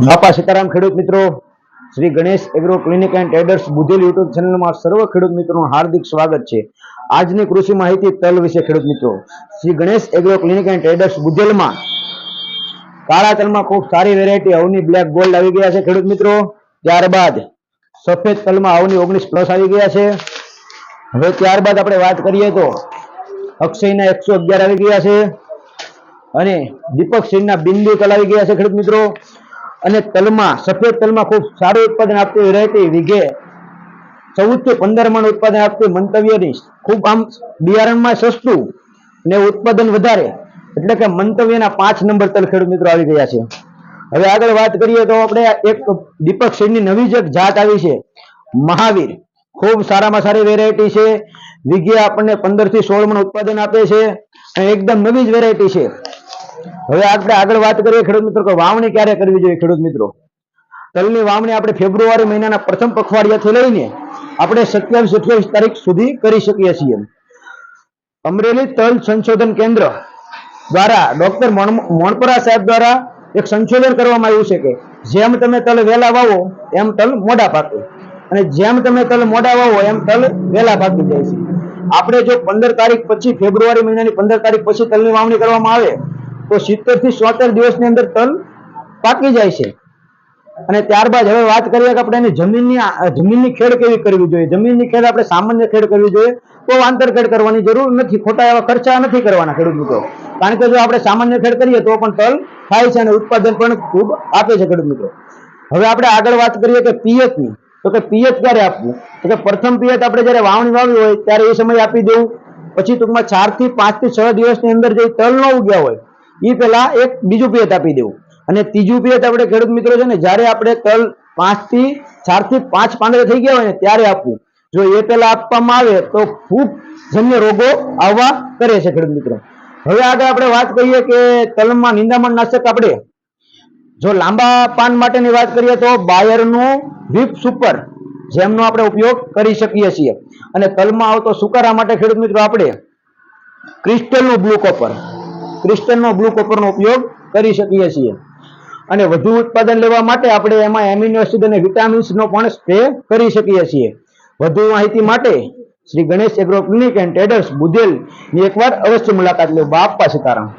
બાપા સીતારામ ખેડૂત મિત્રો, Shri Ganesh Agro Clinic and Traders Budhel YouTube ચેનલમાં સર્વ ખેડૂત મિત્રોનું હાર્દિક સ્વાગત છે। આજની કૃષિ માહિતી તલ વિશે ખેડૂત મિત્રો, Shri Ganesh Agro Clinic and Traders બુધેલમાં કાળા તલમાં ખૂબ સારી વેરાયટી અવની બ્લેક ગોલ્ડ આવી ગયા છે ખેડૂત મિત્રો। ત્યારબાદ સફેદ તલમાં અવની 19+ આવી ગયા છે। હવે ત્યારબાદ આપણે વાત કરીએ તો અક્ષયના 111 આવી ગયા છે અને દીપક સિંહના બિંદુ તલ આવી ગયા છે ખેડૂત મિત્રો। અને તલમાં સફેદ તલમાં ખૂબ સારું ઉત્પાદન આપતી વેરાયટી વીઘે 14 થી 15 મણ ઉત્પાદન આપતી મંતવ્યની ખૂબ આમ બિયારણમાં સસ્તું ને ઉત્પાદન વધારે એટલે કે મંતવ્યના 5 નંબર તલ ખેડૂત મિત્રો આવી ગયા છે। હવે આગળ વાત કરીએ તો આપણે એક દીપક સિંહની નવી જ જાત આવી છે મહાવીર, ખૂબ સારામાં સારી વેરાયટી છે। વીઘે આપણને 15 થી 16 મણ ઉત્પાદન આપે છે અને એકદમ નવી જ વેરાયટી છે। હવે આપણે આગળ વાત કરીએ ખેડૂત મિત્રો કે વાવણી ક્યારે કરવી જોઈએ ખેડૂત મિત્રો। તલની વાવણી આપણે ફેબ્રુઆરી મહિનાના પ્રથમ પખવાડિયાથી લઈને આપણે 27-28 તારીખ સુધી કરી શકીએ છીએ। અમરેલી તલ સંશોધન કેન્દ્ર દ્વારા ડોક્ટર મોણપરા સાહેબ દ્વારા એક સંશોધન કરવામાં આવ્યું છે કે જેમ તમે તલ વહેલા વાવો એમ તલ મોડા પાકે અને જેમ તમે તલ મોડા વાવો એમ તલ વહેલા પાકી જાય છે। આપણે જો 15 તારીખ પછી ફેબ્રુઆરી મહિનાની 15 તારીખ પછી તલની વાવણી કરવામાં આવે તો 70 થી 74 દિવસની અંદર તલ પાકી જાય છે। અને ત્યારબાદ હવે વાત કરીએ કે આપણે એની જમીનની ખેડ કેવી કરવી જોઈએ। જમીનની ખેડ આપણે સામાન્ય ખેડ કરવી જોઈએ, તો આંતરખેડ કરવાની જરૂર નથી, ખોટા એવા ખર્ચા નથી કરવાના ખેડૂત મિત્રો। કારણ કે જો આપણે સામાન્ય ખેડ કરીએ તો પણ તલ થાય છે અને ઉત્પાદન પણ ખૂબ આપે છે ખેડૂત મિત્રો। હવે આપણે આગળ વાત કરીએ કે પિયતની, તો કે પિયત ક્યારે આપવું, તો કે પ્રથમ પિયત આપણે જ્યારે વાવણી વાવી હોય ત્યારે એ સમય આપી દેવું। પછી ટૂંકમાં 4 થી 5 થી 6 દિવસની અંદર જે તલ ન ઉગ્યા હોય એ પેલા એક બીજું પિયત આપી દેવું અને ત્રીજું પિયત આપણે ખેડૂત મિત્રો છે ને જ્યારે આપણે તલ 4 થી 5 પાંદડા થઈ ગયા હોય ને ત્યારે આપવું। જો એ પેલા આપવામાં આવે તો ફૂગ જન્ય રોગો આવવા કરે છે ખેડૂત મિત્રો। હવે આગળ આપણે વાત કરીએ કે તલમાં નિંદામણ નાશક આપણે જો લાંબા પાન માટેની વાત કરીએ તો બાયરનું વિપ સુપર જેમનો આપણે ઉપયોગ કરી શકીએ છીએ। અને તલમાં આવતો સુકારા માટે ખેડૂત મિત્રો આપણે ક્રિસ્ટલનું બ્લુ કોપરનો ઉપયોગ કરી શકીએ છીએ। અને વધુ ઉત્પાદન લેવા માટે આપણે એમાં એમિનો એસિડ અને વિટામિન્સનો પણ સ્પ્રે કરી શકીએ છીએ। વધુ માહિતી માટે Shri Ganesh Agro Clinic and Traders Budhel ની એકવાર અવશ્ય મુલાકાત લો। બાપા સીતારામ।